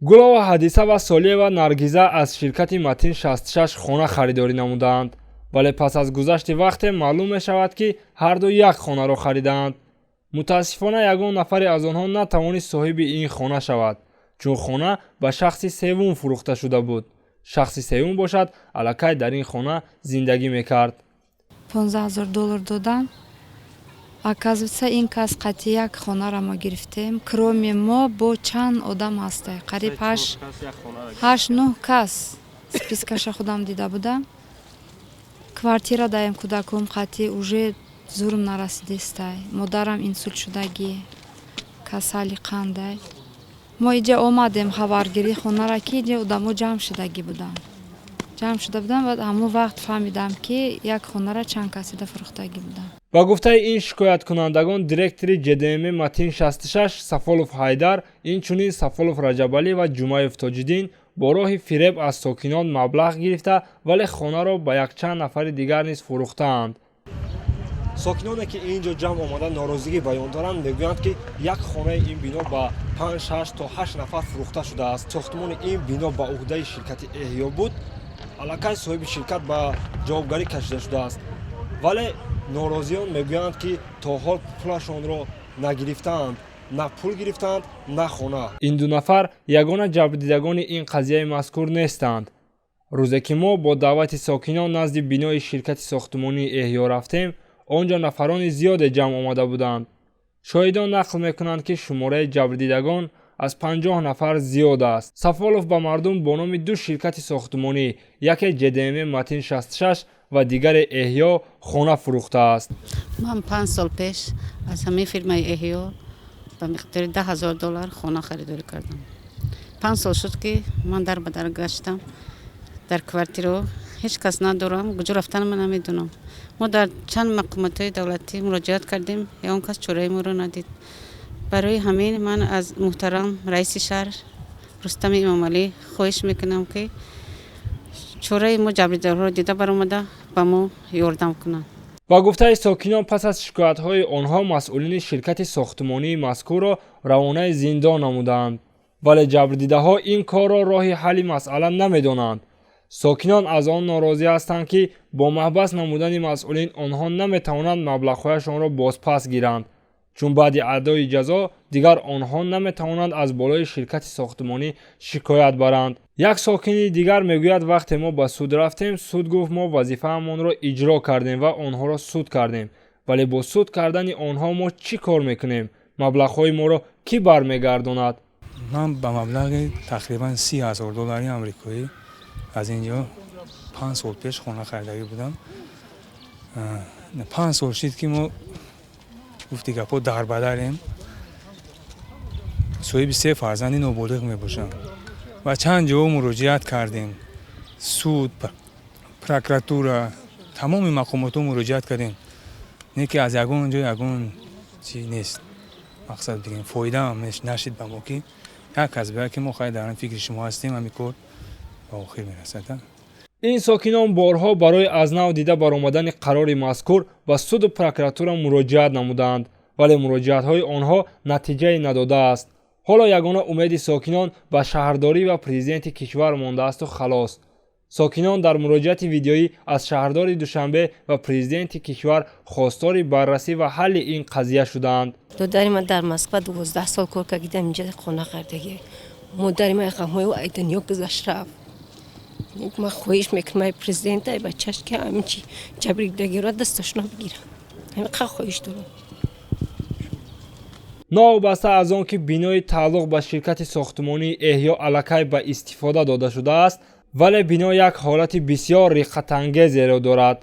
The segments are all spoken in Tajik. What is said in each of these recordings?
гулова ҳадиса ва солиева наргиза аз ширкати матин 66 хона харидорӣ намуданд, вале пас аз гузашти вақте маълум мешавад ки ҳарду як хонаро харидаанд. мутаассифона ягон нафаре аз онҳо натавонист соҳиби ин хона шавад, чун хона ба шахси севум фурӯхта шуда буд. шахси севум бошад, аллакай дар ин хона зиндагӣ мекард. $15,000 додан. Оказывается, ин кас қати як хонаро ма гирифтем. Кроме мо бо чанд одам ҳастай? Қариб 8-9 кас. Спискаша худам дида будам. Квартира даем кӯдакум қати уже зурм нарасидистай. Модарам инсулт шудагӣ. Касали қандай. мо иҷа омадем хабаргирӣ хонаро ки иҷа одамо ҷамъ шудагӣ буданд. ҷамъ шуда будам ва ҳамон вақт фаҳмидам ки як хонаро чанд касида фурӯхтагӣ буданд. ба гуфтаи ин шикояткунандагон директори ҷДМ матин 66 Сафолов Ҳайдар, инчунин Сафолов Раҷабалӣ ва Ҷумаев Тоҷиддин бо роҳи фиреб аз сокинон маблағ гирифта, вале хонаро ба якчанд нафари дигар низ фурӯхтаанд. сокиноне ки инҷо ҷамъ омада норозигӣ баён доранд мегӯянд ки як хонаи ин бино ба 5-6 то 8 нафар фурӯхта шудааст. сохтмони ин бино ба уҳдаи ширкати эҳё буд. аллакай соҳиби ширкат ба ҷавобгарӣ кашида шудааст, вале норозиён мегӯянд ки то ҳол пулашонро нагирифтаанд, на пул гирифтанд, на хона. ин ду нафар ягона ҷабрдидагони ин қазияи мазкур нестанд. рӯзе ки мо бо даъвати сокинон назди бинои ширкати сохтмонии эҳё рафтем, онҷо нафарони зиёде ҷамъ омада буданд. шоҳидон нақл мекунанд ки шумораи ҷабрдидагон аз 50 нафар зиёд аст. Сафолов ба мардум бо номи ду ширкати сохтмонӣ, яке ҷДМ матин 66 ва дигаре эҳё хона фурӯхтааст. ман 5 сол пеш аз ҳамаи фирмаи эҳё ба миқдори $10,000 хона харидорӣ кардам. 5 сол шуд ки ман дар ба дар гаштам. дар квартира ҳеҷ кас надорам, куҷо рафтанам намедонам. мо дар чанд мақомотҳои давлатӣ муроҷиат кардем, ягон кас чораи моро надид. барои ҳамин ман аз муҳтарам раиси шаҳр Рустами Имомалӣ хоҳиш мекунам ки чораи мо ҷабрдидорҳоро дида баромада ба мо ёрдам кунанд. ба гуфтаи сокинон, пас аз шикоятҳои онҳо масъулини ширкати сохтмонии мазкурро равонаи зиндон намуданд, вале ҷабрдидаҳо ин корро роҳи ҳалли масъала намедонанд. сокинон аз он норозӣ ҳастанд ки бо маҳбас намудани масъулин онҳо наметавонанд маблағҳояшонро бозпас гиранд, чун баъди адои ҷазо дигар онҳо наметавонанд аз болои ширкати сохтмонӣ шикоят баранд. як сокини дигар мегӯяд, вақте мо ба суд рафтем, суд гуфт мо вазифаамонро иҷро кардем ва онҳоро суд кардем, вале бо суд кардани онҳо мо чӣ кор мекунем? маблағҳои моро кӣ бармегардонад? ман ба маблағи тақрибан $30,000 амрикоӣ аз инҷо 5 сол пеш хона харидагӣ будам. 5 сол шид ки мо гуфти гапо дарбадарем. соҳиби 3 фарзанди ноболиғ мебошам ва чанд ҷо муроҷиат кардем. суд, прокуратура, тамоми мақомотҳо муроҷиат кардем. не ки аз ягон ҷо ягон чи нест. мақсад бигем фоида ҳам нашид ба мо ки як кас бия ки мо хай дар фикри шумо ҳастем, ҳамин кор ба охир мерасад. ин сокинон борҳо барои аз нав дида баромадани қарори мазкур ба суду прокуратура муроҷиат намуданд, вале муроҷиатҳои онҳо натиҷае надодааст. ҳоло ягона умеди сокинон ба шаҳрдорӣ ва президенти кишвар мондаасту халос. сокинон дар муроҷиати видеоӣ аз шаҳрдори Душанбе ва президенти кишвар хостори баррасӣ ва ҳалли ин қазия шудаанд. додари ман дар Москва 12 сол кор кардам, инҷа хона хардагӣ. модари ман ғамҳои айданиё гузашт рафт. ман хоҳиш мекунам президент ай бачаш ки ҳамин чи ҷабридагиро дасташона бигирам. ҳамин қадр хоҳиш дорам. новобаста аз он ки бинои тааллуқ ба ширкати сохтмонии эҳё аллакай ба истифода дода шудааст, вале бино як ҳолати бисёр риққатангезеро дорад.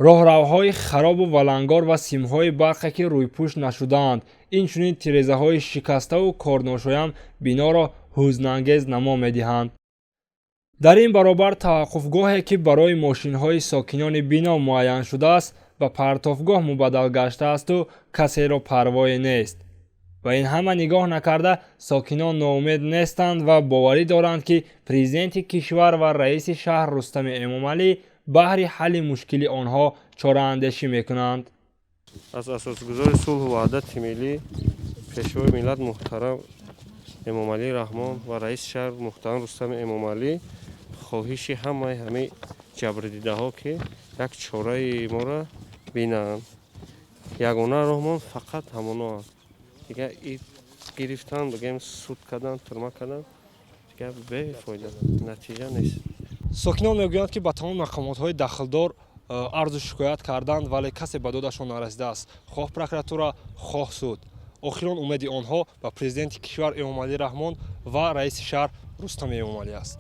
роҳравҳои харобу валангор ва симҳои барқе ки рӯйпӯш нашудаанд, инчунин тирезаҳои шикаставу корношоям биноро ҳузнангез намо медиҳанд. дар ин баробар таваққуфгоҳе ки барои мошинҳои сокинони бино муайян шудааст ба партовгоҳ мубаддал гаштаасту касеро парвое нест. ба ин ҳама нигоҳ накарда, сокинон ноумед нестанд ва боварӣ доранд ки президенти кишвар ва раиси шаҳр Рустами Эмомалӣ баҳри ҳалли мушкили онҳо чораандешӣ мекунанд. аз асосгузори сулҳу ваҳдати миллӣ пешвои миллат муҳтарам эмомалӣ раҳмон ва раиси шаҳр муҳтарам рустами эмомалӣ хоҳиши ҳамаи ҳамаи ҷабрдидаҳо ки як чораи моро бинанд. Ягона роҳмон фақат ҳамоно аст. Дигар гирифтан бигем суд кардан, турма кардан дигар бефоида, натиҷа нест. сокинон мегӯянд, ки ба тамоми мақомотҳои дахлдор арзу шикоят карданд, вале касе ба додашон нарасидааст, хоҳ прокуратура, хоҳ суд. охирон умеди онҳо ба президенти кишвар Эмомалӣ Раҳмон ва раиси шаҳр Рустами Эмомалӣ аст.